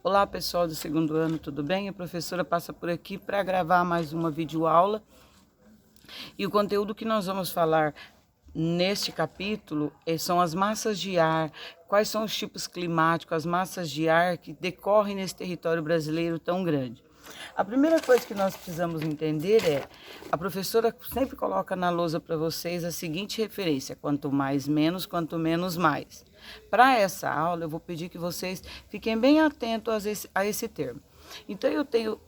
Olá pessoal do segundo ano, tudo bem? A professora passa por aqui para gravar mais uma videoaula e o conteúdo que nós vamos falar neste capítulo são as massas de ar, quais são os tipos climáticos, as massas de ar que decorrem nesse território brasileiro tão grande. A primeira coisa que nós precisamos entender a professora sempre coloca na lousa para vocês a seguinte referência: quanto mais menos, quanto menos mais. Para essa aula, eu vou pedir que vocês fiquem bem atentos a esse termo. Então,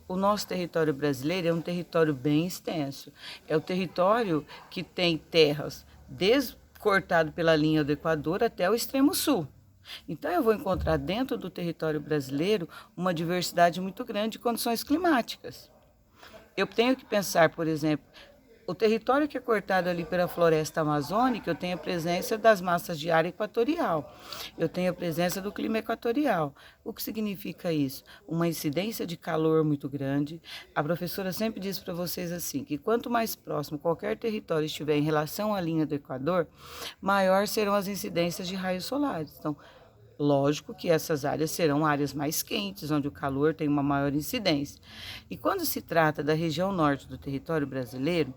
o nosso território brasileiro é um território bem extenso. É o território que tem terras cortado pela linha do Equador até o extremo sul. Então, eu vou encontrar dentro do território brasileiro uma diversidade muito grande de condições climáticas. Eu tenho que pensar, por exemplo, o território que é cortado ali pela floresta amazônica, eu tenho a presença das massas de ar equatorial, eu tenho a presença do clima equatorial. O que significa isso? Uma incidência de calor muito grande. A professora sempre diz para vocês assim, que quanto mais próximo qualquer território estiver em relação à linha do Equador, maior serão as incidências de raios solares. Então, lógico que essas áreas serão áreas mais quentes, onde o calor tem uma maior incidência. E quando se trata da região norte do território brasileiro,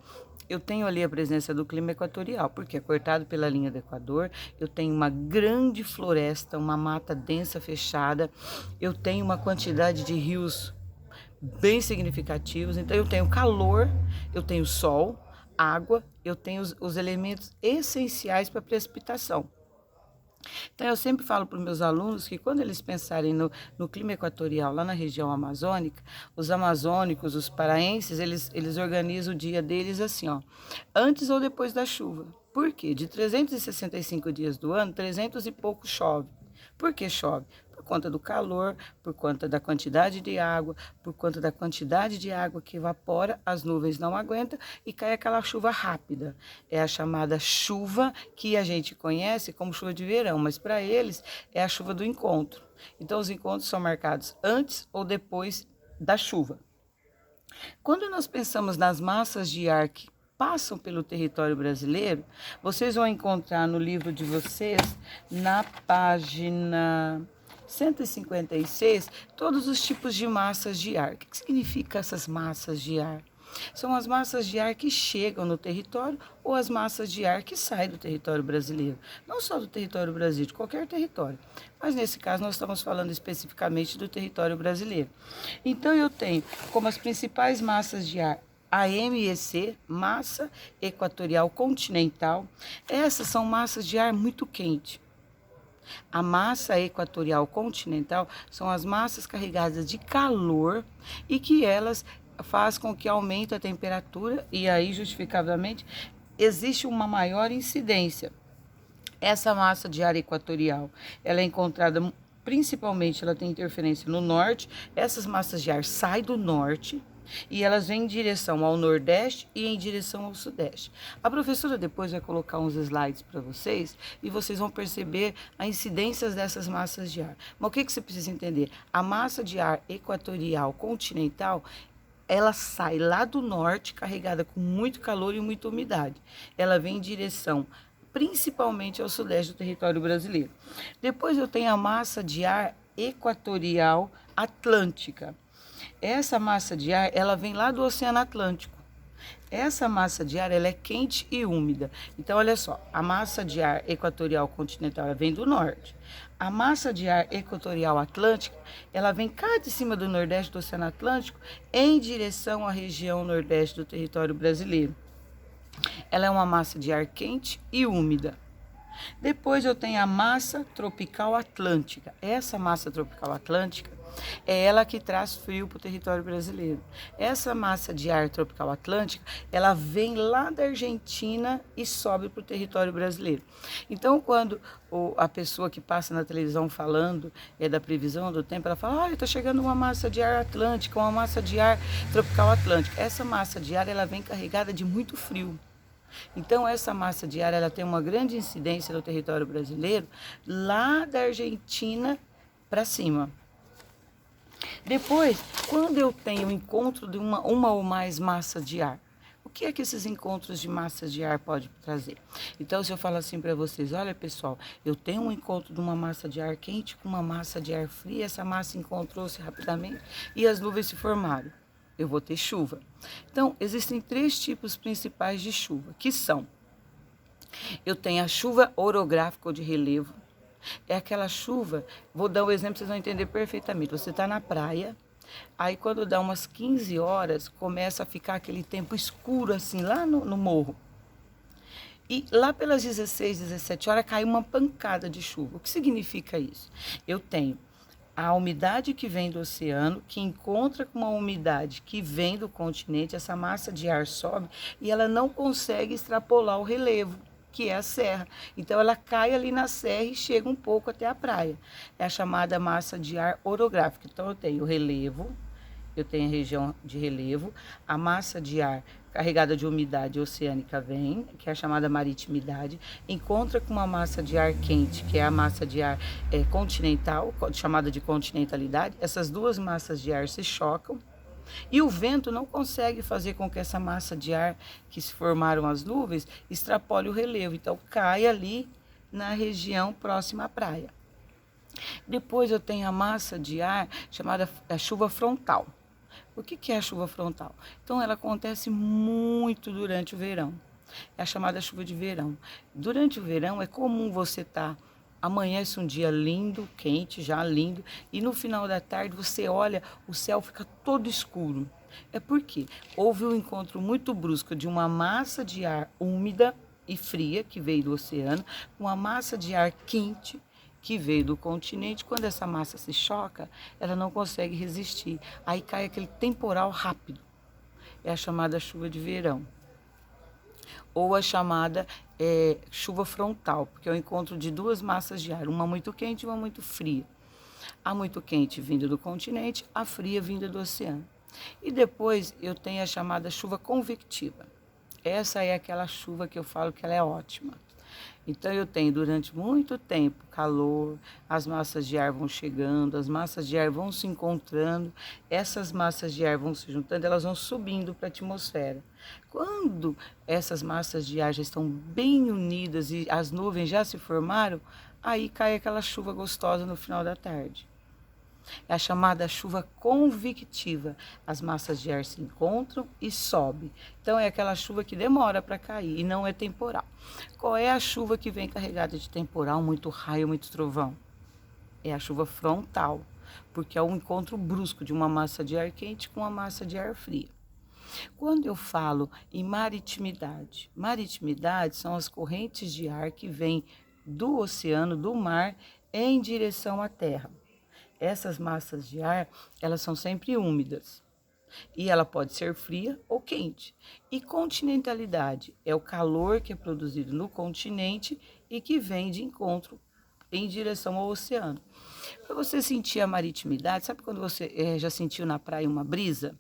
eu tenho ali a presença do clima equatorial, porque é cortado pela linha do Equador, eu tenho uma grande floresta, uma mata densa fechada, eu tenho uma quantidade de rios bem significativos, então eu tenho calor, eu tenho sol, água, eu tenho os elementos essenciais para a precipitação. Então, eu sempre falo para os meus alunos que quando eles pensarem no clima equatorial lá na região amazônica, os amazônicos, os paraenses, eles organizam o dia deles assim, ó, antes ou depois da chuva. Por quê? De 365 dias do ano, 300 e pouco chove. Por que chove? Por conta do calor, por conta da quantidade de água, por conta da quantidade de água que evapora, as nuvens não aguentam e cai aquela chuva rápida. É a chamada chuva que a gente conhece como chuva de verão, mas para eles é a chuva do encontro. Então, os encontros são marcados antes ou depois da chuva. Quando nós pensamos nas massas de ar que passam pelo território brasileiro, vocês vão encontrar no livro de vocês, na página 156, todos os tipos de massas de ar. O que significa essas massas de ar? São as massas de ar que chegam no território ou as massas de ar que saem do território brasileiro. Não só do território brasileiro, de qualquer território. Mas nesse caso nós estamos falando especificamente do território brasileiro. Então eu tenho como as principais massas de ar a MEC, massa equatorial continental. Essas são massas de ar muito quente. A massa equatorial continental são as massas carregadas de calor e que elas faz com que aumente a temperatura e aí justificavelmente existe uma maior incidência. Essa massa de ar equatorial, ela é encontrada principalmente, ela tem interferência no norte. Essas massas de ar saem do norte e elas vêm em direção ao nordeste e em direção ao sudeste. A professora depois vai colocar uns slides para vocês e vocês vão perceber a incidência dessas massas de ar. Mas o que você precisa entender? A massa de ar equatorial continental, ela sai lá do norte, carregada com muito calor e muita umidade. Ela vem em direção principalmente ao sudeste do território brasileiro. Depois eu tenho a massa de ar equatorial atlântica. Essa massa de ar, ela vem lá do Oceano Atlântico. Essa massa de ar, ela é quente e úmida. Então, olha só, a massa de ar equatorial continental, ela vem do norte. A massa de ar equatorial atlântica, ela vem cá de cima do nordeste do Oceano Atlântico em direção à região nordeste do território brasileiro. Ela é uma massa de ar quente e úmida. Depois eu tenho a massa tropical atlântica. Essa massa tropical atlântica é ela que traz frio para o território brasileiro. Essa massa de ar tropical atlântica, ela vem lá da Argentina e sobe para o território brasileiro. Então, quando a pessoa que passa na televisão falando da previsão do tempo, ela fala, olha, está chegando uma massa de ar atlântica, uma massa de ar tropical atlântica. Essa massa de ar, ela vem carregada de muito frio. Então, essa massa de ar, ela tem uma grande incidência no território brasileiro, lá da Argentina para cima. Depois, quando eu tenho o encontro de uma ou mais massas de ar, O que é que esses encontros de massas de ar podem trazer? Então, se eu falo assim para vocês, olha pessoal, eu tenho um encontro de uma massa de ar quente com uma massa de ar fria, essa massa encontrou-se rapidamente e as nuvens se formaram. Eu vou ter chuva. Então, existem 3 tipos principais de chuva, que são: eu tenho a chuva orográfica ou de relevo. É aquela chuva, vou dar um exemplo, vocês vão entender perfeitamente. Você está na praia, aí quando dá umas 15 horas, começa a ficar aquele tempo escuro assim, lá no morro. E lá pelas 16, 17 horas cai uma pancada de chuva. O que significa isso? Eu tenho a umidade que vem do oceano, que encontra com uma umidade que vem do continente, essa massa de ar sobe e ela não consegue extrapolar o relevo, que é a serra. Então ela cai ali na serra e chega um pouco até a praia. É a chamada massa de ar orográfica. Então eu tenho o relevo, eu tenho a região de relevo, a massa de ar carregada de umidade oceânica vem, que é a chamada maritimidade, encontra com uma massa de ar quente, que é a massa de ar continental, chamada de continentalidade. Essas 2 massas de ar se chocam e o vento não consegue fazer com que essa massa de ar que se formaram as nuvens extrapole o relevo, então cai ali na região próxima à praia. Depois eu tenho a massa de ar chamada chuva frontal. O que é a chuva frontal? Então, ela acontece muito durante o verão. É a chamada chuva de verão. Durante o verão, é comum você amanhece um dia lindo, quente, já lindo, e no final da tarde você olha, o céu fica todo escuro. É porque houve um encontro muito brusco de uma massa de ar úmida e fria, que veio do oceano, com uma massa de ar quente, que veio do continente. Quando essa massa se choca, ela não consegue resistir. Aí cai aquele temporal rápido. É a chamada chuva de verão. Ou a chamada chuva frontal, porque é o encontro de 2 massas de ar, uma muito quente e uma muito fria. A muito quente vinda do continente, a fria vinda do oceano. E depois eu tenho a chamada chuva convectiva. Essa é aquela chuva que eu falo que ela é ótima. Então eu tenho durante muito tempo calor, as massas de ar vão chegando, as massas de ar vão se encontrando, essas massas de ar vão se juntando, elas vão subindo para a atmosfera. Quando essas massas de ar já estão bem unidas e as nuvens já se formaram, aí cai aquela chuva gostosa no final da tarde. É a chamada chuva convectiva. As massas de ar se encontram e sobem. Então, é aquela chuva que demora para cair e não é temporal. Qual é a chuva que vem carregada de temporal, muito raio, muito trovão? É a chuva frontal, porque é um encontro brusco de uma massa de ar quente com uma massa de ar fria. Quando eu falo em maritimidade, maritimidade são as correntes de ar que vêm do oceano, do mar, em direção à terra. Essas massas de ar, elas são sempre úmidas e ela pode ser fria ou quente. E continentalidade é o calor que é produzido no continente e que vem de encontro em direção ao oceano. Para você sentir a maritimidade, sabe quando você já sentiu na praia uma brisa?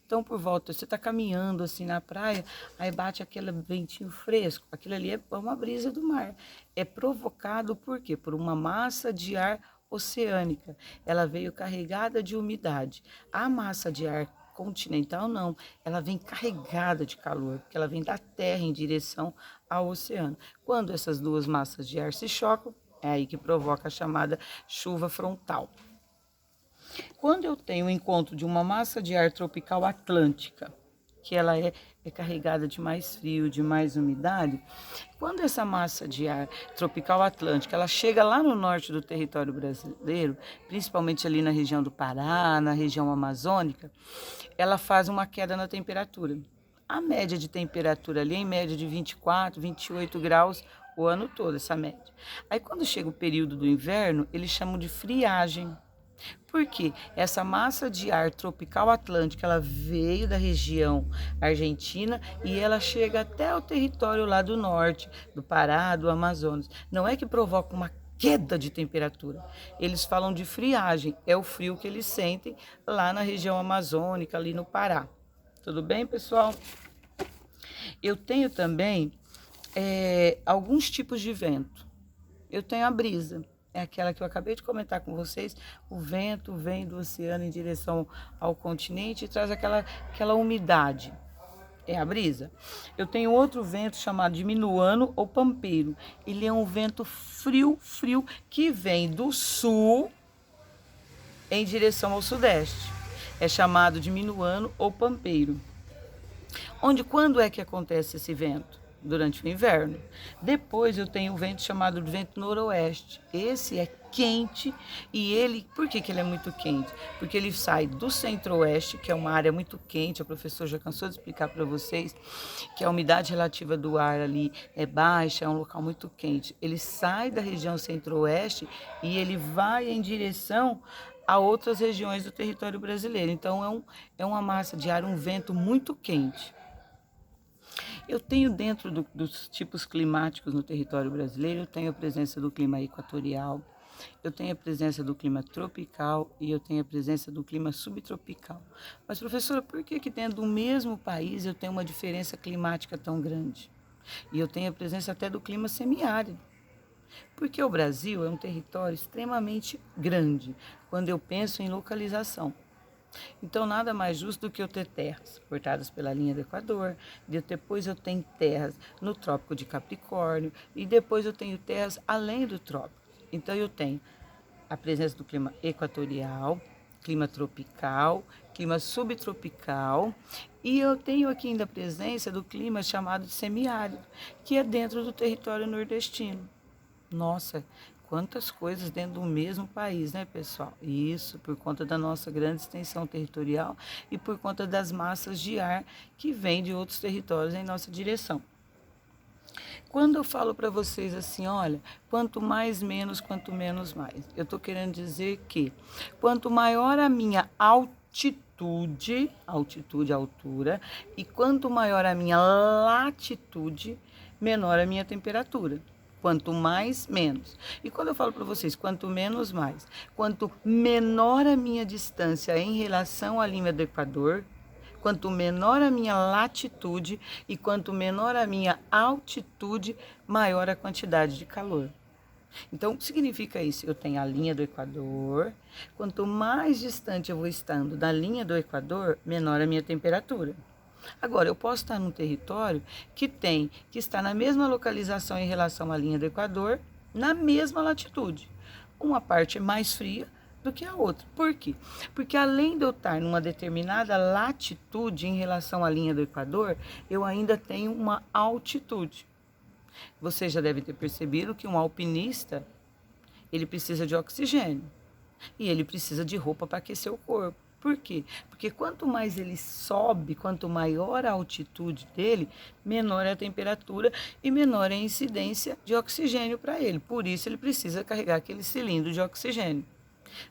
Então, por volta, você está caminhando assim na praia, aí bate aquele ventinho fresco, aquilo ali é uma brisa do mar. É provocado por quê? Por uma massa de ar oceânica. Ela veio carregada de umidade. A massa de ar continental não, ela vem carregada de calor, porque ela vem da terra em direção ao oceano. Quando essas 2 massas de ar se chocam, é aí que provoca a chamada chuva frontal. Quando eu tenho o encontro de uma massa de ar tropical atlântica, que ela é carregada de mais frio, de mais umidade, quando essa massa de ar tropical atlântica, ela chega lá no norte do território brasileiro, principalmente ali na região do Pará, na região amazônica, ela faz uma queda na temperatura. A média de temperatura ali é em média de 24, 28 graus o ano todo, essa média. Aí quando chega o período do inverno, eles chamam de friagem. Porque essa massa de ar tropical atlântica, ela veio da região argentina e ela chega até o território lá do norte, do Pará, do Amazonas. Não é que provoca uma queda de temperatura. Eles falam de friagem, é o frio que eles sentem lá na região amazônica, ali no Pará. Tudo bem, pessoal? Eu tenho também alguns tipos de vento. Eu tenho a brisa. É aquela que eu acabei de comentar com vocês. O vento vem do oceano em direção ao continente e traz aquela umidade. É a brisa. Eu tenho outro vento chamado de minuano ou pampeiro. Ele é um vento frio, frio, que vem do sul em direção ao sudeste. É chamado de minuano ou pampeiro. Quando é que acontece esse vento? Durante o inverno. Depois eu tenho o vento chamado de vento noroeste. Esse é quente e ele, por que ele é muito quente? Porque ele sai do centro-oeste, que é uma área muito quente, a professora já cansou de explicar para vocês, que a umidade relativa do ar ali é baixa, é um local muito quente. Ele sai da região centro-oeste e ele vai em direção a outras regiões do território brasileiro. Então é uma massa de ar, um vento muito quente. Eu tenho dentro dos tipos climáticos no território brasileiro, eu tenho a presença do clima equatorial, eu tenho a presença do clima tropical e eu tenho a presença do clima subtropical. Mas, professora, por que dentro do mesmo país eu tenho uma diferença climática tão grande? E eu tenho a presença até do clima semiárido. Porque o Brasil é um território extremamente grande, quando eu penso em localização. Então, nada mais justo do que eu ter terras cortadas pela linha do Equador, depois eu tenho terras no Trópico de Capricórnio e depois eu tenho terras além do trópico. Então, eu tenho a presença do clima equatorial, clima tropical, clima subtropical e eu tenho aqui ainda a presença do clima chamado de semiárido, que é dentro do território nordestino. Nossa, quantas coisas dentro do mesmo país, né, pessoal? Isso por conta da nossa grande extensão territorial e por conta das massas de ar que vêm de outros territórios em nossa direção. Quando eu falo para vocês assim, olha, quanto mais menos, quanto menos mais, eu estou querendo dizer que quanto maior a minha altitude, altura, e quanto maior a minha latitude, menor a minha temperatura. Quanto mais, menos. E quando eu falo para vocês, quanto menos, mais. Quanto menor a minha distância em relação à linha do Equador, quanto menor a minha latitude e quanto menor a minha altitude, maior a quantidade de calor. Então, o que significa isso? Eu tenho a linha do Equador. Quanto mais distante eu vou estando da linha do Equador, menor a minha temperatura. Agora, eu posso estar num território que está na mesma localização em relação à linha do Equador, na mesma latitude. Uma parte é mais fria do que a outra. Por quê? Porque além de eu estar numa determinada latitude em relação à linha do Equador, eu ainda tenho uma altitude. Você já deve ter percebido que um alpinista, ele precisa de oxigênio e ele precisa de roupa para aquecer o corpo. Por quê? Porque quanto mais ele sobe, quanto maior a altitude dele, menor é a temperatura e menor é a incidência de oxigênio para ele. Por isso, ele precisa carregar aquele cilindro de oxigênio.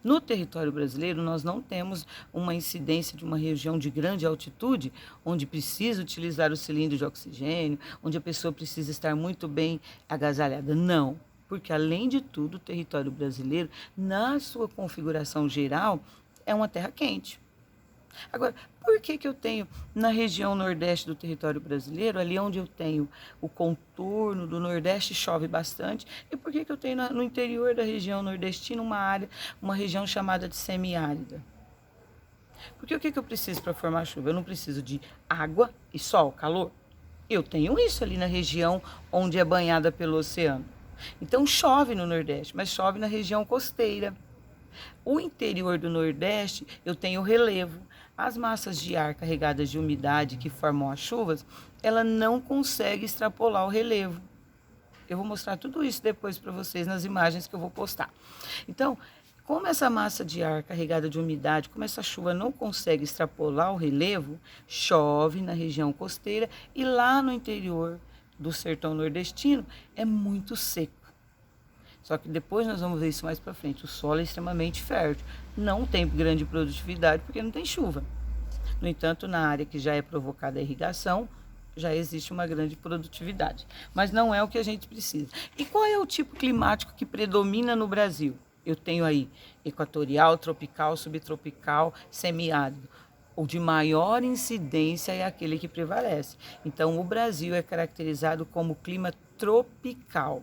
No território brasileiro, nós não temos uma incidência de uma região de grande altitude, onde precisa utilizar o cilindro de oxigênio, onde a pessoa precisa estar muito bem agasalhada. Não, porque além de tudo, o território brasileiro, na sua configuração geral, é uma terra quente. Agora, por que eu tenho na região nordeste do território brasileiro, ali onde eu tenho o contorno do nordeste, chove bastante, e por que eu tenho no interior da região nordestina uma região chamada de semiárida? Porque o que eu preciso para formar chuva? Eu não preciso de água e sol, calor. Eu tenho isso ali na região onde é banhada pelo oceano. Então chove no Nordeste, mas chove na região costeira. O interior do Nordeste, eu tenho relevo. As massas de ar carregadas de umidade que formam as chuvas, ela não consegue extrapolar o relevo. Eu vou mostrar tudo isso depois para vocês nas imagens que eu vou postar. Então, como essa massa de ar carregada de umidade, como essa chuva não consegue extrapolar o relevo, chove na região costeira e lá no interior do sertão nordestino é muito seco. Só que depois nós vamos ver isso mais para frente. O solo é extremamente fértil. Não tem grande produtividade porque não tem chuva. No entanto, na área que já é provocada a irrigação, já existe uma grande produtividade. Mas não é o que a gente precisa. E qual é o tipo climático que predomina no Brasil? Eu tenho aí equatorial, tropical, subtropical, semiárido. O de maior incidência é aquele que prevalece. Então, o Brasil é caracterizado como clima tropical.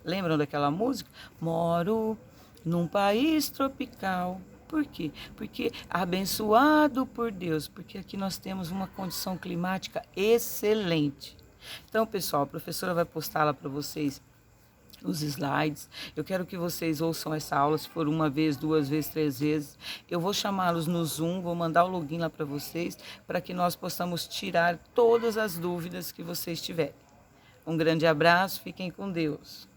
Lembram daquela música? Moro num país tropical, Por quê? Porque abençoado por Deus, porque aqui nós temos uma condição climática excelente. Então, pessoal, a professora vai postar lá para vocês os slides. Eu quero que vocês ouçam essa aula, se for uma vez, duas vezes, três vezes. Eu vou chamá-los no Zoom, vou mandar o login lá para vocês, para que nós possamos tirar todas as dúvidas que vocês tiverem. Um grande abraço, fiquem com Deus.